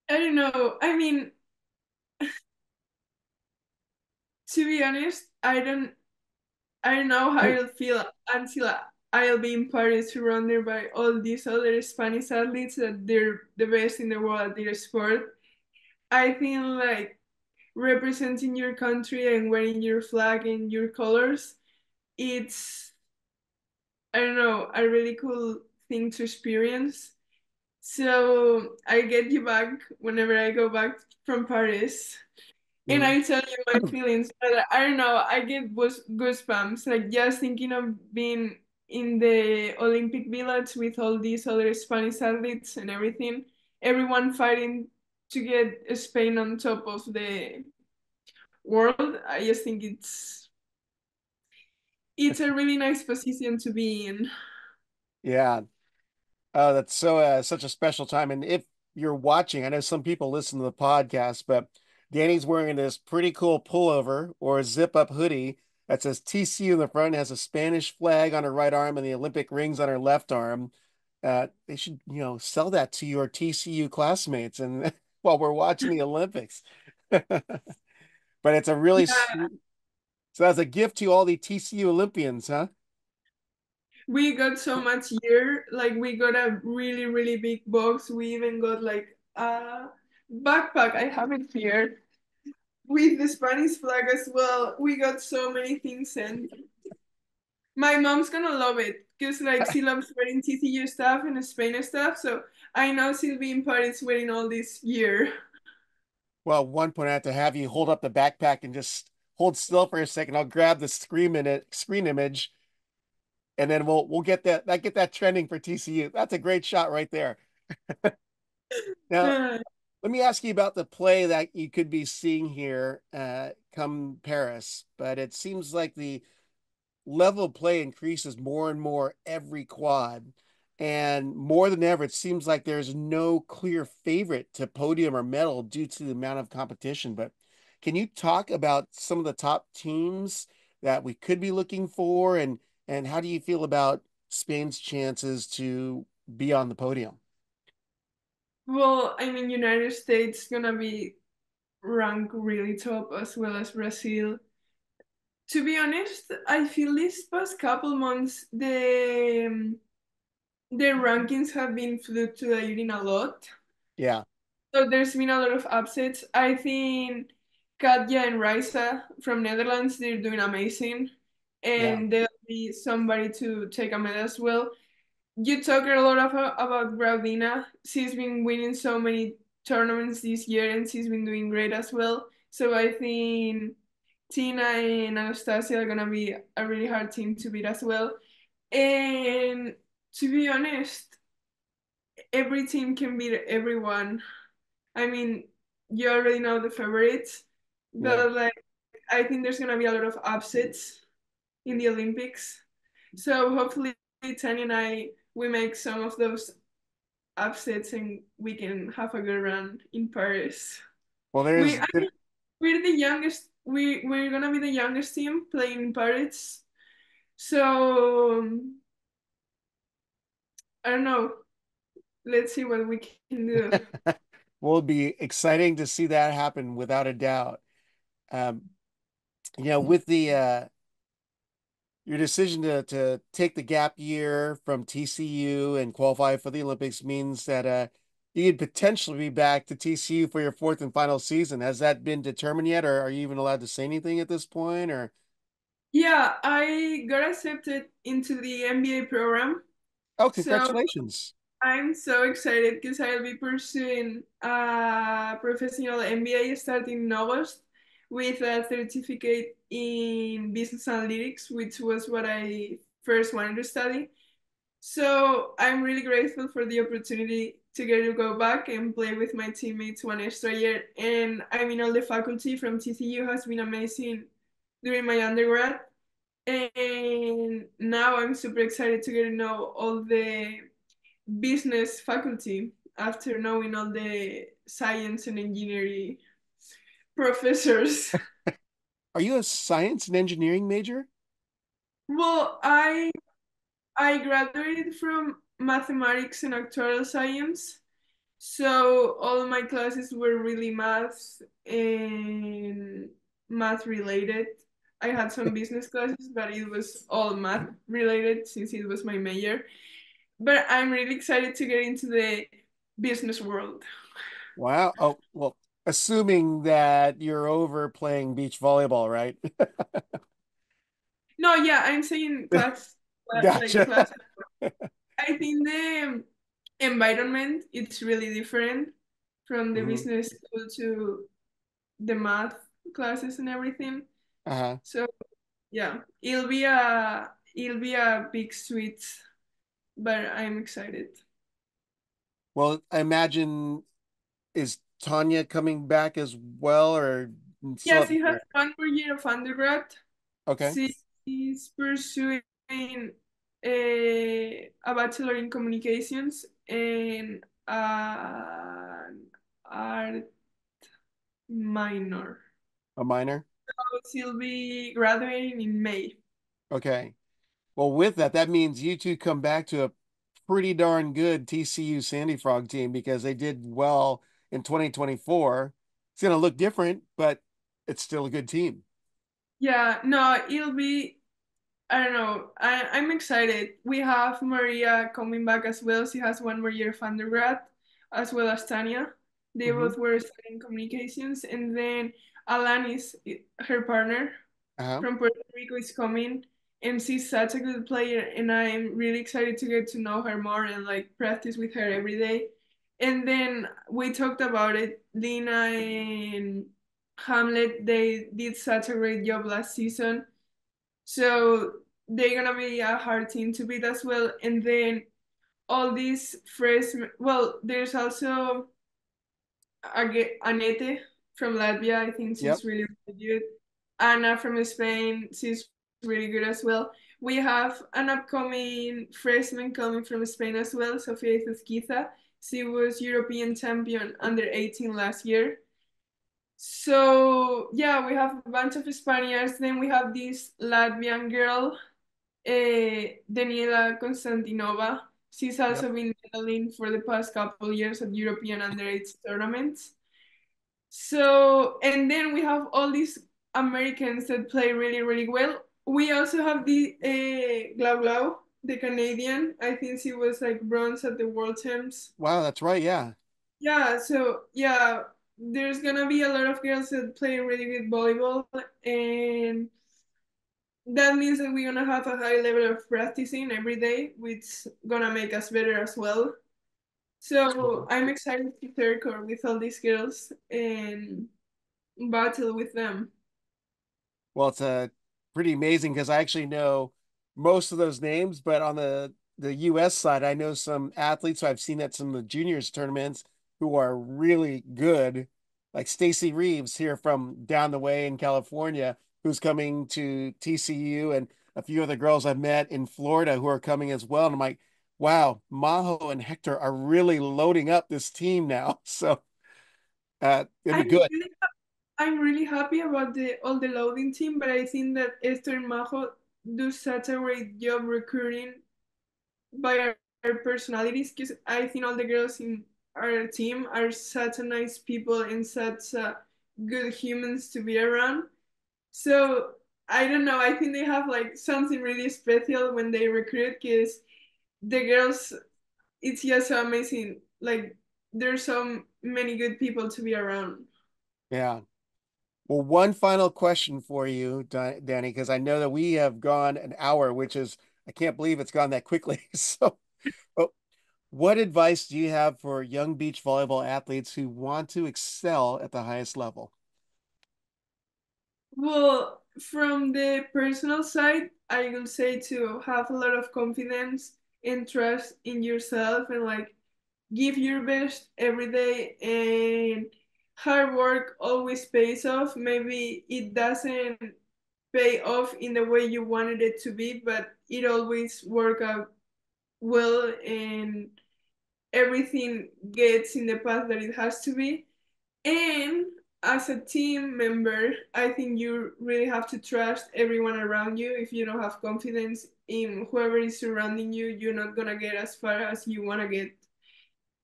I don't know. I mean, to be honest, I don't know how I'll feel until I'll be in Paris surrounded by all these other Spanish athletes that they're the best in the world at their sport. I think like representing your country and wearing your flag and your colors, it's I don't know, a really cool thing to experience. So I get you back whenever I go back from Paris. And Mm. I tell you my feelings, but I don't know, I get goosebumps, like just thinking of being in the Olympic Village with all these other Spanish athletes and everything, everyone fighting to get Spain on top of the world. I just think it's a really nice position to be in. Yeah. Oh, that's so such a special time. And if you're watching, I know some people listen to the podcast, but Danny's wearing this pretty cool pullover or a zip-up hoodie that says TCU in the front, has a Spanish flag on her right arm and the Olympic rings on her left arm. They should, sell that to your TCU classmates and while we're watching the Olympics. But it's a really Yeah, sweet, so that's a gift to all the TCU Olympians, huh? we got so much here. Like we got a really, really big box. We even got like a backpack. I have it here with the Spanish flag as well. We got so many things and my mom's gonna love it because like she loves wearing TCU stuff and Spain stuff. So I know she'll be in Paris wearing all this year. Well, one point I have to have you hold up the backpack and just hold still for a second. I'll grab the screen image, and then we'll get that trending for TCU. That's a great shot right there. Now, let me ask you about the play that you could be seeing here come Paris. But it seems like the level of play increases more and more every quad. And more than ever, it seems like there's no clear favorite to podium or medal due to the amount of competition. But can you talk about some of the top teams that we could be looking for and how do you feel about Spain's chances to be on the podium? Well, I mean, United States gonna be ranked really top as well as Brazil. To be honest, I feel this past couple months the rankings have been fluctuating a lot. Yeah, So there's been a lot of upsets. I think Katja and Raisa from Netherlands, they're doing amazing. yeah. And they'll be somebody to take a medal as well. You talk a lot about Graudina. She's been winning so many tournaments this year and she's been doing great as well. So I think Tina and Anastasia are gonna be a really hard team to beat as well. And to be honest, every team can beat everyone. I mean, you already know the favorites, Yeah. but like I think there's gonna be a lot of upsets in the Olympics. So hopefully Tanya and I we make some of those upsets and we can have a good run in Paris. Well, We there's I mean, we're the youngest. We're gonna be the youngest team playing in Paris. So I don't know. Let's see what we can do. will be exciting to see that happen without a doubt. Um, with the your decision to take the gap year from TCU and qualify for the Olympics means that you could potentially be back to TCU for your fourth and final season. Has that been determined yet, or are you even allowed to say anything at this point? Or Yeah, I got accepted into the MBA program. oh, So congratulations! I'm so excited because I'll be pursuing a professional MBA starting in August with a certificate in business analytics, which was what I first wanted to study. So I'm really grateful for the opportunity to get to go back and play with my teammates one extra year. And I mean, all the faculty from TCU has been amazing during my undergrad. And now I'm super excited to get to know all the business faculty after knowing all the science and engineering professors. Are you a science and engineering major? Well, I graduated from mathematics and actuarial science, so all of my classes were really math related. I had some business classes, but it was all math related since it was my major. But I'm really excited to get into the business world. Wow. Oh, well, assuming that you're over playing beach volleyball, right? No, yeah, I'm saying like Gotcha. class. I think the environment it's really different from the Mhm. business school to the math classes and everything. Uh-huh. So yeah, it'll be a big switch, but I'm excited. Well, I imagine is Tanya coming back as well or still Yes, at the he has career? one more year of undergrad. Okay. She's pursuing a bachelor in communications and an art minor. A minor? So she'll be graduating in May. Okay. Well, with that, that means you two come back to a pretty darn good TCU Sandy Frog team because they did well in 2024. It's going to look different, but it's still a good team. Yeah, no, it'll be I don't know. I'm excited. We have Maria coming back as well. She has one more year of undergrad, as well as Tania. They Hmm. both were studying communications. And then Alanis, her partner Uh-huh. from Puerto Rico, is coming. And she's such a good player. And I'm really excited to get to know her more and like practice with her every day. And then we talked about it. Lina and Hamlet, they did such a great job last season, so they're gonna be a hard team to beat as well. And then all these freshmen, well, there's also Anete from Latvia. I think Yep. she's really, really good. Anna from Spain, she's really good as well. We have an upcoming freshman coming from Spain as well, Sofia Izquierda. She was European champion under 18 last year. So yeah, we have a bunch of Spaniards. Then we have this Latvian girl, Daniela Konstantinova. She's Yep. also been medaling for the past couple years at European underage tournaments. So, and then we have all these Americans that play really, really well. We also have the Glau Glau, the Canadian. I think she was like bronze at the World Champs. Wow, that's right. Yeah. Yeah, so yeah, there's gonna be a lot of girls that play really good volleyball, and that means that we're gonna have a high level of practicing every day, which gonna make us better as well. So Mhm. I'm excited to third court with all these girls and battle with them. Well, it's pretty amazing because I actually know most of those names, but on the US side, I know some athletes who I've seen at some of the juniors tournaments who are really good, like Stacy Reeves here from down the way in California, who's coming to TCU, and a few other girls I've met in Florida who are coming as well. And I'm like, wow, Majo and Hector are really loading up this team now. So it'll be I'm good. really, I'm really happy about the all the loading team, but I think that Esther and Majo do such a great job recruiting by our personalities, because I think all the girls in our team are such a nice people and such good humans to be around. So I don't know. I think they have like something really special when they recruit, because the girls, it's just so amazing. Like there's so many good people to be around. Yeah. Well, one final question for you, Danny, because I know that we have gone an hour, which is, I can't believe it's gone that quickly. So, oh, what advice do you have for young beach volleyball athletes who want to excel at the highest level? Well, from the personal side, I will say to have a lot of confidence and trust in yourself and like give your best every day, and hard work always pays off. Maybe it doesn't pay off in the way you wanted it to be, but it always work out well and everything gets in the path that it has to be. And as a team member, I think you really have to trust everyone around you. If you don't have confidence in whoever is surrounding you, you're not gonna get as far as you wanna get.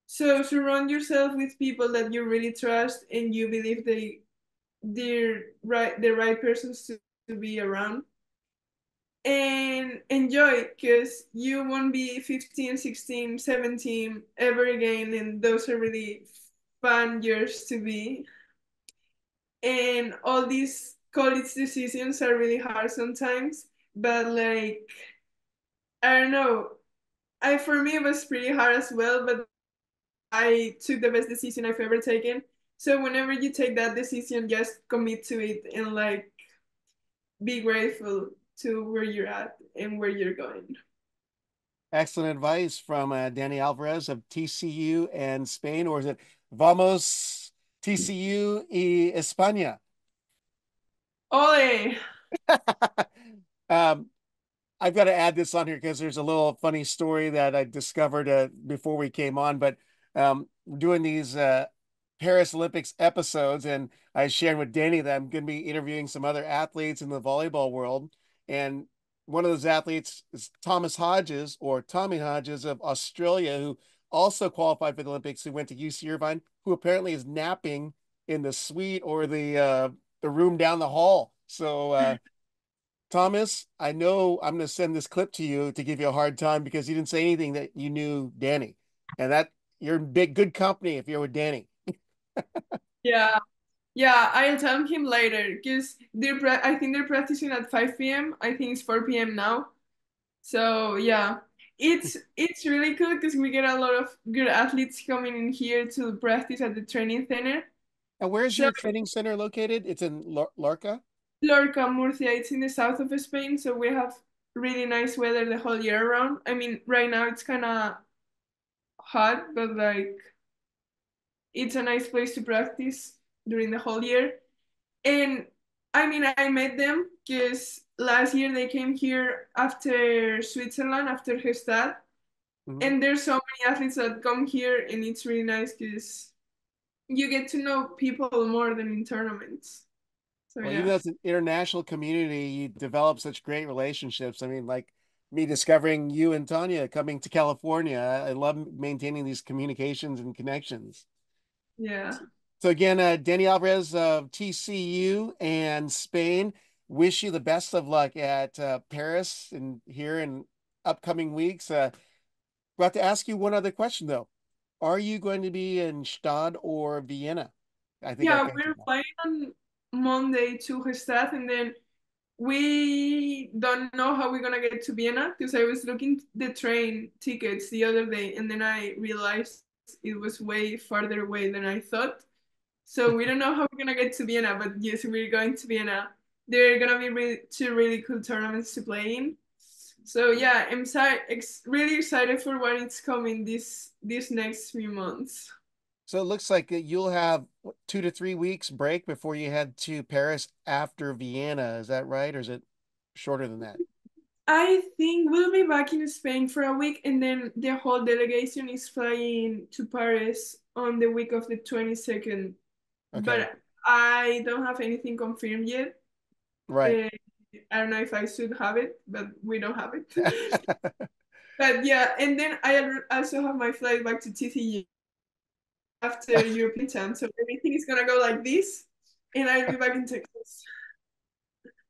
So surround yourself with people that you really trust and you believe they're the right persons to be around. And enjoy because you won't be 15, 16, 17 ever again, and those are really fun years to be. And all these college decisions are really hard sometimes, but like, I don't know, I for me it was pretty hard as well, but I took the best decision I've ever taken. So whenever you take that decision, just commit to it and like be grateful to where you're at and where you're going. Excellent advice from Dani Alvarez of TCU and Spain, or is it Vamos TCU y España? Ole! um, I've got to add this on here because there's a little funny story that I discovered before we came on. But doing these Paris Olympics episodes, and I shared with Danny that I'm going to be interviewing some other athletes in the volleyball world. And one of those athletes is Thomas Hodges, or Tommy Hodges of Australia, who also qualified for the Olympics, who went to UC Irvine, who apparently is napping in the suite or the room down the hall. So Thomas, I know I'm going to send this clip to you to give you a hard time because you didn't say anything that you knew Dani, and that you're in big good company if you're with Dani. Yeah, yeah, I'll tell him later because I think they're practicing at 5 p.m. I think it's 4 p.m. now. So yeah, it's really cool because we get a lot of good athletes coming in here to practice at the training center. And where's So your training center located? It's in Lorca. Lorca, Murcia, it's in the south of Spain, so we have really nice weather the whole year around. I mean, right now it's kind of hot, but like it's a nice place to practice during the whole year. And I mean, I met them because last year they came here after Switzerland, after Gestad. Mhm. And there's so many athletes that come here, and it's really nice because you get to know people more than in tournaments. So Well, even yeah, though it's an international community, you develop such great relationships. I mean, like me discovering you and Tania coming to California. I love maintaining these communications and connections. yeah, So again, Dani Alvarez of TCU and Spain, wish you the best of luck at Paris and here in upcoming weeks. Got to ask you one other question though. Are you going to be in Stade or Vienna? I think I yeah. failed you We're that. flying on Monday to Gestad, and then we don't know how we're gonna get to Vienna because I was looking the train tickets the other day, and then I realized it was way farther away than I thought. So we don't know how we're gonna get to Vienna, but yes, we're going to Vienna. There are gonna be two really cool tournaments to play in. So yeah, I'm really excited for what it's coming this next few months. So it looks like you'll have 2 to 3 weeks break before you head to Paris after Vienna. Is that right? Or is it shorter than that? I think we'll be back in Spain for a week, and then the whole delegation is flying to Paris on the week of the 22nd. Okay. But I don't have anything confirmed yet. Right. Uh, I don't know if I should have it, but we don't have it. But yeah, and then also have my flight back to TCU after European time. So everything is gonna go like this, and I'll be back in Texas.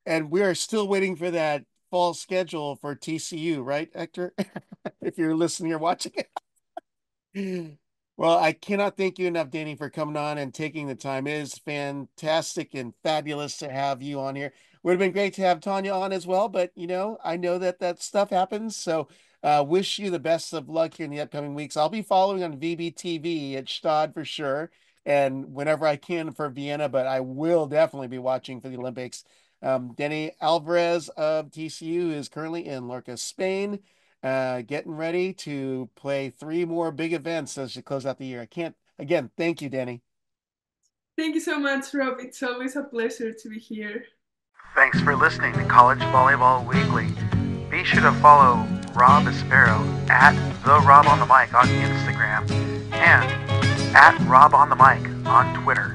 And we are still waiting for that fall schedule for TCU, right, Hector? If you're listening or watching it. Well, I cannot thank you enough, Danny, for coming on and taking the time. It is fantastic and fabulous to have you on here. Would have been great to have Tania on as well, but I know that that stuff happens. So, wish you the best of luck here in the upcoming weeks. I'll be following on VBTV at Stade for sure, and whenever I can for Vienna, but I will definitely be watching for the Olympics. Dani Alvarez of TCU is currently in Lorca, Spain, getting ready to play 3 more big events as she close out the year. I can't, again, thank you, Dani. Thank you so much, Rob. It's always a pleasure to be here. Thanks for listening to College Volleyball Weekly. Be sure to follow Rob Espero at the Rob on the Mic on Instagram and at Rob on the Mic on Twitter.